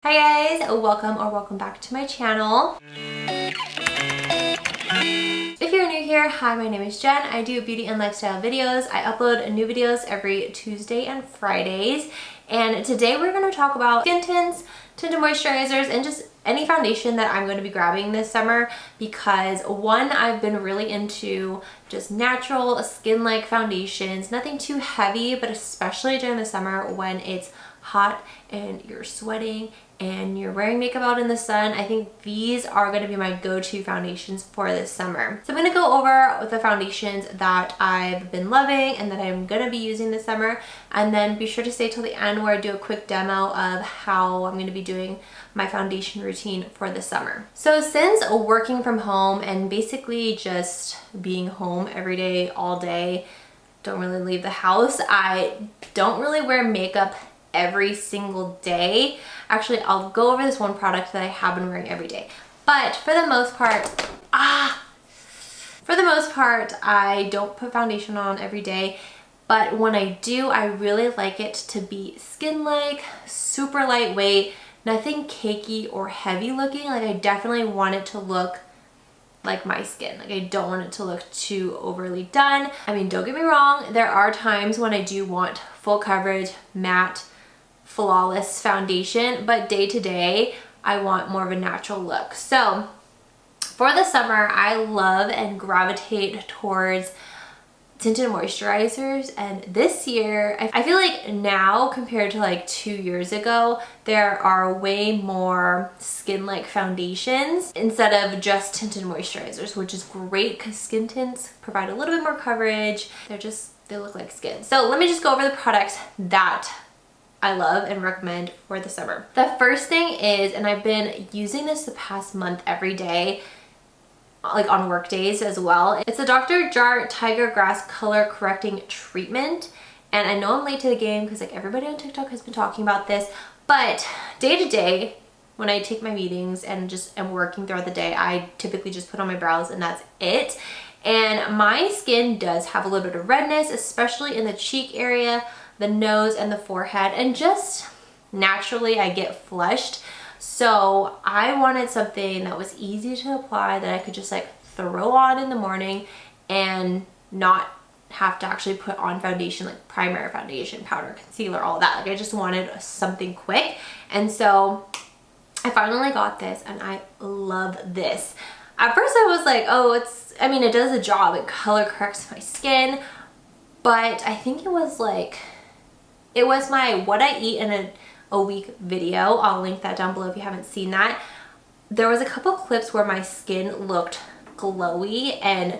Hi guys, welcome back to my channel. If you're new here, hi, my name is Jen. I do beauty and lifestyle videos. I upload new videos every Tuesday and Fridays. And today we're going to talk about skin tints, tinted moisturizers, and just any foundation that I'm going to be grabbing this summer because one, I've been really into just natural skin-like foundations, nothing too heavy, but especially during the summer when it's hot and you're sweating and you're wearing makeup out in the sun. I think these are going to be my go-to foundations for this summer. So I'm going to go over the foundations that I've been loving and that I'm going to be using this summer, and then be sure to stay till the end where I do a quick demo of how I'm going to be doing my foundation routine for the summer. So since working from home and basically just being home every day, all day, don't really leave the house, I don't really wear makeup every single day. Actually, I'll go over this one product that I have been wearing every day. But for the most part, I don't put foundation on every day. But when I do, I really like it to be skin-like, super lightweight, nothing cakey or heavy looking. Like, I definitely want it to look like my skin. Like, I don't want it to look too overly done. I mean, don't get me wrong, there are times when I do want full coverage, matte, flawless foundation, but day to day I want more of a natural look. So for the summer, I love and gravitate towards tinted moisturizers, and this year I feel like now compared to like 2 years ago, there are way more skin-like foundations instead of just tinted moisturizers, which is great because skin tints provide a little bit more coverage. They look like skin. So let me just go over the products that I love and recommend for the summer. The first thing is, and I've been using this the past month every day, like on work days as well. It's the Dr. Jart Tiger Grass Color Correcting Treatment. And I know I'm late to the game because like everybody on TikTok has been talking about this, but day to day, when I take my meetings and just am working throughout the day, I typically just put on my brows and that's it. And my skin does have a little bit of redness, especially in the cheek area, the nose, and the forehead, and just naturally I get flushed. So I wanted something that was easy to apply, that I could just like throw on in the morning and not have to actually put on foundation, like primary foundation, powder, concealer, all that. Like, I just wanted something quick. And so I finally got this and I love this. At first I was like, oh, it does the job. It color corrects my skin. But I think it was my what I eat in a week video. I'll link that down below if you haven't seen that. There was a couple clips where my skin looked glowy and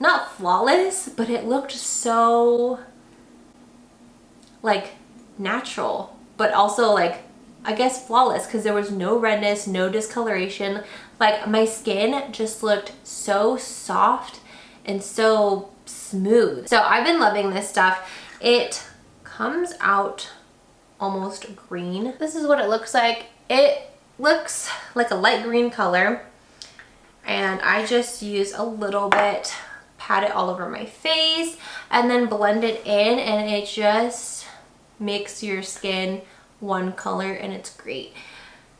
not flawless, but it looked so like natural, but also like, I guess, flawless, because there was no redness, no discoloration. Like, my skin just looked so soft and so smooth. So I've been loving this stuff. It comes out almost green. This is what it looks like. It looks like a light green color, and I just use a little bit, pat it all over my face, and then blend it in, and it just makes your skin one color, and it's great.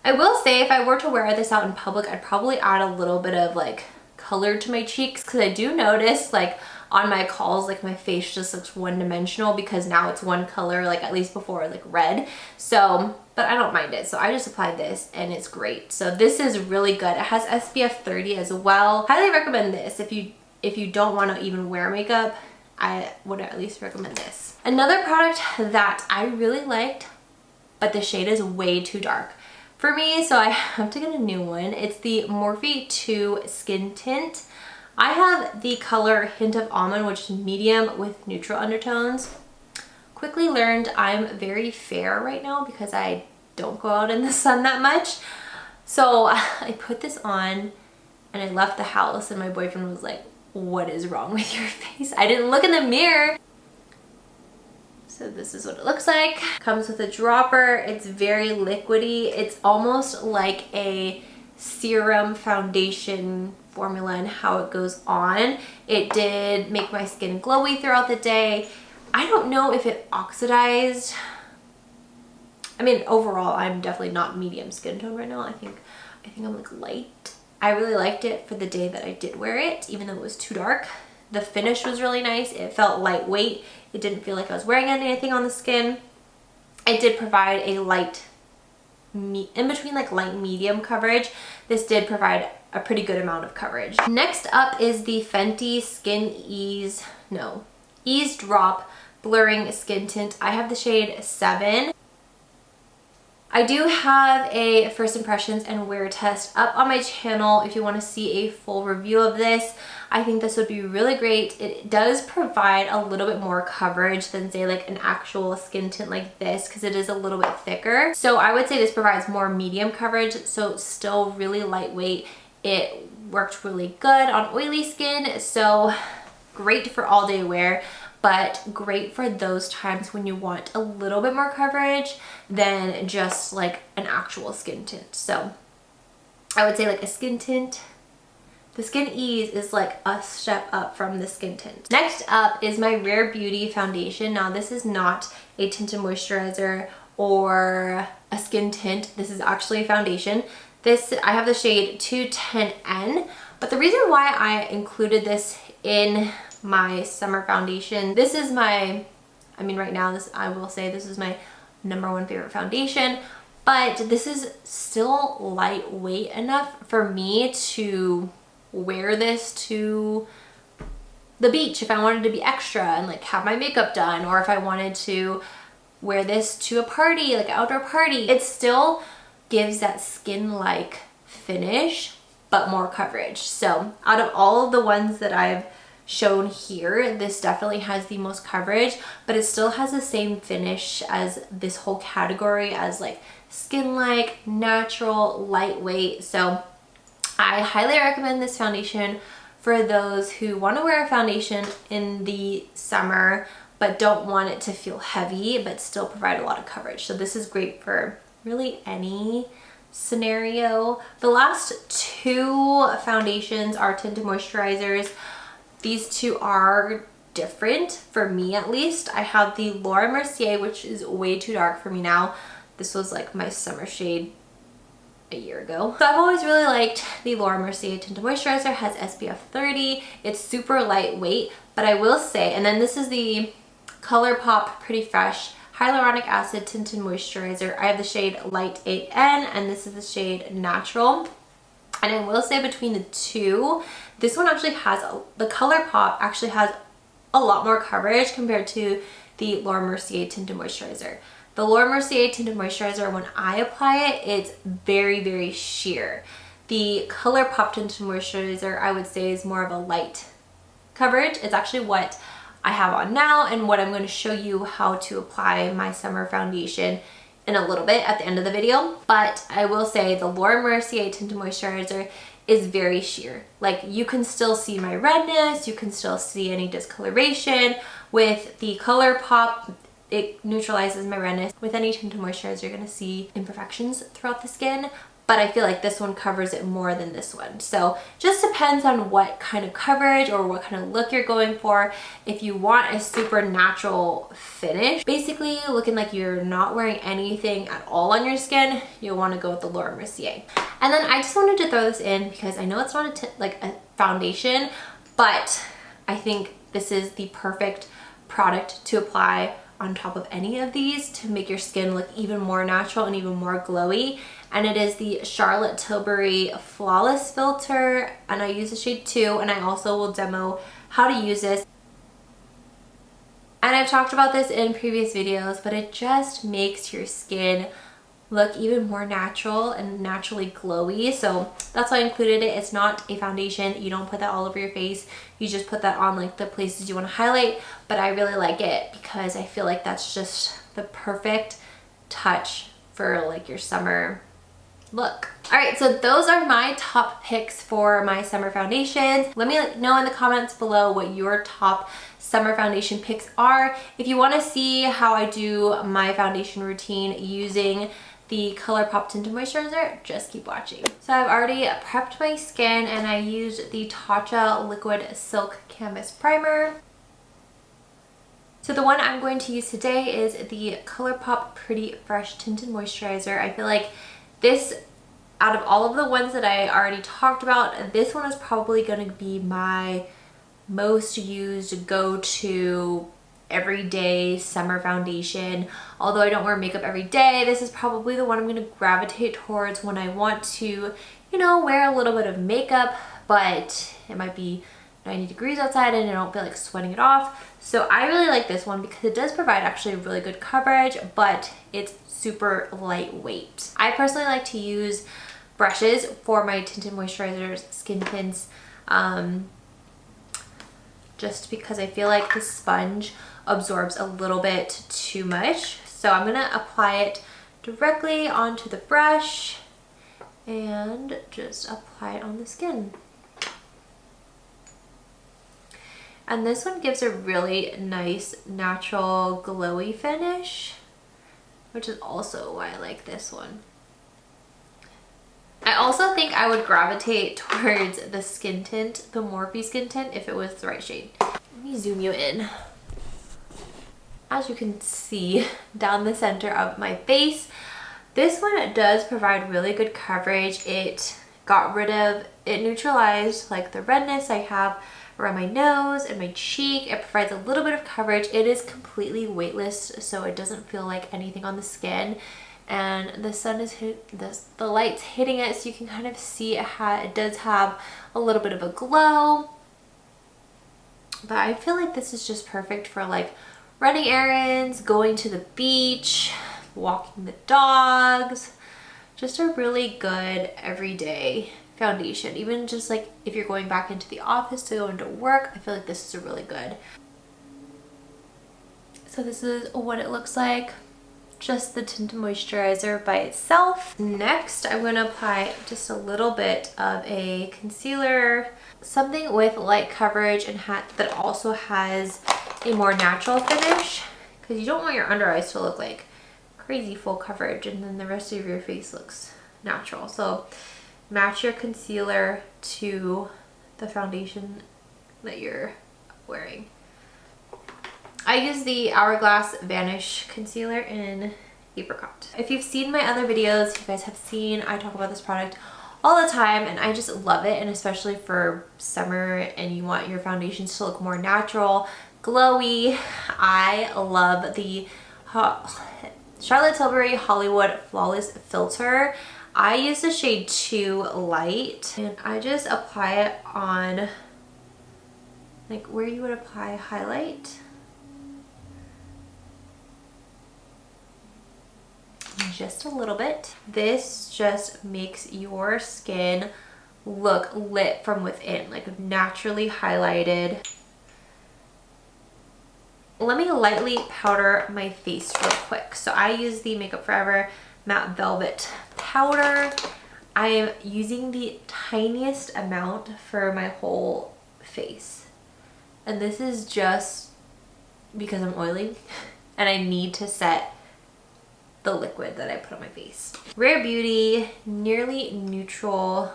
I will say, if I were to wear this out in public, I'd probably add a little bit of like color to my cheeks, because I do notice like on my calls, like my face just looks one-dimensional because now it's one color, like at least before, like red. So, but I don't mind it. So I just applied this and it's great. So this is really good. It has SPF 30 as well. Highly recommend this if you don't want to even wear makeup. I would at least recommend this. Another product that I really liked, but the shade is way too dark for me, so I have to get a new one. It's the Morphe 2 Skin Tint. I have the color Hint of Almond, which is medium with neutral undertones. Quickly learned I'm very fair right now because I don't go out in the sun that much. So I put this on and I left the house and my boyfriend was like, what is wrong with your face? I didn't look in the mirror. So this is what it looks like. Comes with a dropper. It's very liquidy. It's almost like a serum foundation formula and how it goes on. It did make my skin glowy throughout the day. I don't know if it oxidized I mean, overall, I'm definitely not medium skin tone right now. I think I'm like light. I really liked it for the day that I did wear it, even though it was too dark. The finish was really nice. It felt lightweight. It didn't feel like I was wearing anything on the skin. It did provide a light, in between like light medium coverage. This did provide a pretty good amount of coverage. Next up is the Fenty Ease Drop Blurring Skin Tint. I have the shade 7. I do have a first impressions and wear test up on my channel if you want to see a full review of this. I think this would be really great. It does provide a little bit more coverage than say like an actual skin tint like this because it is a little bit thicker. So I would say this provides more medium coverage, so still really lightweight. It worked really good on oily skin, so great for all day wear, but great for those times when you want a little bit more coverage than just like an actual skin tint. So I would say like a skin tint, the Skin Ease is like a step up from the skin tint. Next up is my Rare Beauty foundation. Now this is not a tinted moisturizer or a skin tint. This is actually a foundation. I have the shade 210N, but the reason why I included this in my summer foundation, this is my, I mean right now I will say this is my #1 favorite foundation, but this is still lightweight enough for me to wear this to the beach if I wanted to be extra and like have my makeup done, or if I wanted to wear this to a party, like an outdoor party. It still gives that skin-like finish but more coverage. So out of all of the ones that I've shown here, this definitely has the most coverage, but it still has the same finish as this whole category as like skin-like, natural, lightweight. So I highly recommend this foundation for those who want to wear a foundation in the summer but don't want it to feel heavy but still provide a lot of coverage. So this is great for really any scenario. The last 2 foundations are tinted moisturizers. These 2 are different for me, at least. I have the Laura Mercier, which is way too dark for me now. This was like my summer shade a year ago. So I've always really liked the Laura Mercier tinted moisturizer. It has SPF 30. It's super lightweight, but I will say, and then this is the ColourPop Pretty Fresh Hyaluronic Acid Tinted Moisturizer. I have the shade Light 8N and this is the shade Natural. And I will say between the 2, this one actually has, the ColourPop actually has a lot more coverage compared to the Laura Mercier Tinted Moisturizer. The Laura Mercier Tinted Moisturizer, when I apply it, it's very, very sheer. The ColourPop Tinted Moisturizer, I would say, is more of a light coverage. It's actually what I have on now and what I'm going to show you how to apply my summer foundation in a little bit at the end of the video. But I will say the Laura Mercier Tinted Moisturizer is very sheer. Like you can still see my redness, you can still see any discoloration. With the ColourPop, it neutralizes my redness. With any tinted moisturizer, you're gonna see imperfections throughout the skin, but I feel like this one covers it more than this one. So just depends on what kind of coverage or what kind of look you're going for. If you want a super natural finish, basically looking like you're not wearing anything at all on your skin, you'll want to go with the Laura Mercier. And then I just wanted to throw this in because I know it's not like a foundation, but I think this is the perfect product to apply on top of any of these to make your skin look even more natural and even more glowy. And it is the Charlotte Tilbury Flawless Filter, and I use the shade 2, and I also will demo how to use this. And I've talked about this in previous videos, but it just makes your skin look even more natural and naturally glowy. So that's why I included it. It's not a foundation. You don't put that all over your face. You just put that on like the places you want to highlight. But I really like it because I feel like that's just the perfect touch for like your summer look. All right, so those are my top picks for my summer foundations. Let me know in the comments below what your top summer foundation picks are. If you want to see how I do my foundation routine using the ColourPop Tinted Moisturizer, just keep watching. So I've already prepped my skin and I used the Tatcha Liquid Silk Canvas Primer. So the one I'm going to use today is the ColourPop Pretty Fresh Tinted Moisturizer. I feel like this, out of all of the ones that I already talked about, this one is probably going to be my most used go-to everyday summer foundation. Although I don't wear makeup every day, this is probably the one I'm going to gravitate towards when I want to, you know, wear a little bit of makeup, but it might be 90 degrees outside and I don't feel like sweating it off. So I really like this one because it does provide actually really good coverage, but it's super lightweight. I personally like to use brushes for my tinted moisturizers, skin tints, just because I feel like the sponge absorbs a little bit too much. So I'm gonna apply it directly onto the brush and just apply it on the skin. And this one gives a really nice natural glowy finish, which is also why I like this one. I also think I would gravitate towards the skin tint, the Morphe skin tint, if it was the right shade. Let me zoom you in. As you can see down the center of my face, this one does provide really good coverage. It neutralized like the redness I have around my nose and my cheek. It provides a little bit of coverage. It is completely weightless, so it doesn't feel like anything on the skin. And the sun is the light's hitting it, so you can kind of see it does have a little bit of a glow. But I feel like this is just perfect for like running errands, going to the beach, walking the dogs. Just a really good everyday foundation. Even just like if you're going back into the office to go into work, I feel like this is a really good. So this is what it looks like. Just the tinted moisturizer by itself. Next, I'm going to apply just a little bit of a concealer, something with light coverage and that also has a more natural finish, because you don't want your under eyes to look like crazy full coverage and then the rest of your face looks natural. So match your concealer to the foundation that you're wearing. I use the Hourglass Vanish Concealer in Apricot. If you've seen my other videos, you guys have seen I talk about this product all the time and I just love it, and especially for summer and you want your foundations to look more natural, glowy. I love the Charlotte Tilbury Hollywood Flawless Filter. I use the shade Too Light and I just apply it on like where you would apply highlight. Just a little bit. This just makes your skin look lit from within, like naturally highlighted. Let me lightly powder my face real quick. So I use the Makeup Forever Matte Velvet Powder. I am using the tiniest amount for my whole face. And this is just because I'm oily and I need to set the liquid that I put on my face. Rare Beauty Nearly Neutral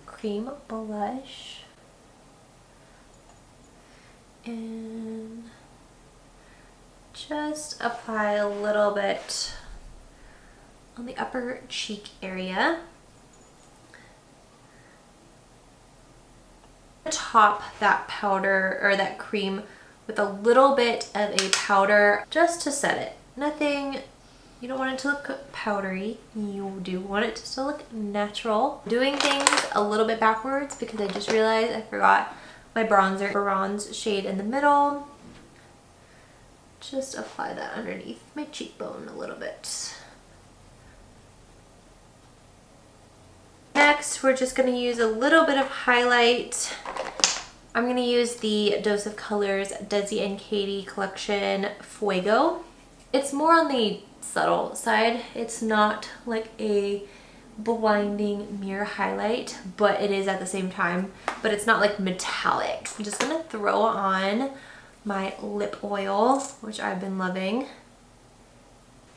Cream Blush. And just apply a little bit on the upper cheek area. Top that powder or that cream with a little bit of a powder just to set it. Nothing. You don't want it to look powdery. You do want it to still look natural. Doing things a little bit backwards because I just realized I forgot my bronzer, bronze shade in the middle. Just apply that underneath my cheekbone a little bit. Next, we're just going to use a little bit of highlight. I'm going to use the Dose of Colors Desi and Katie collection Fuego. It's more on the subtle side. It's not like a blinding mirror highlight, but it is at the same time, but it's not like metallic. I'm just gonna throw on my lip oil, which I've been loving.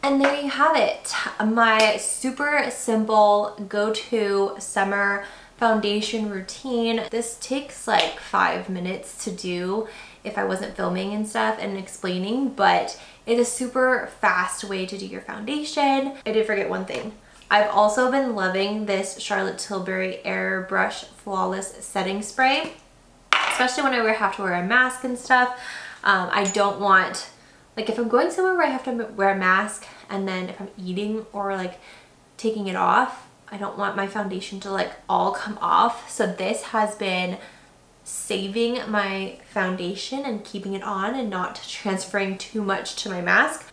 And there you have it, my super simple go-to summer foundation routine. This takes like 5 minutes to do if I wasn't filming and stuff and explaining, but it is a super fast way to do your foundation. I did forget one thing. I've also been loving this Charlotte Tilbury Airbrush Flawless Setting Spray, especially when I have to wear a mask and stuff. I don't want, like if I'm going somewhere where I have to wear a mask and then if I'm eating or like taking it off, I don't want my foundation to like all come off. So this has been saving my foundation and keeping it on and not transferring too much to my mask.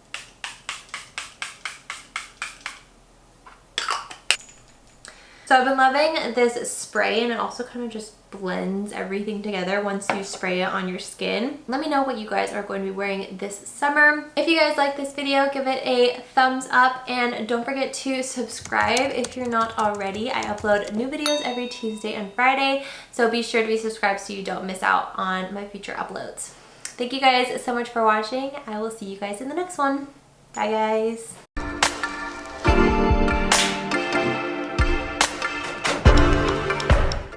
So I've been loving this spray, and it also kind of just blends everything together once you spray it on your skin. Let me know what you guys are going to be wearing this summer. If you guys like this video, give it a thumbs up and don't forget to subscribe if you're not already. I upload new videos every Tuesday and Friday, so be sure to be subscribed so you don't miss out on my future uploads. Thank you guys so much for watching. I will see you guys in the next one. Bye guys.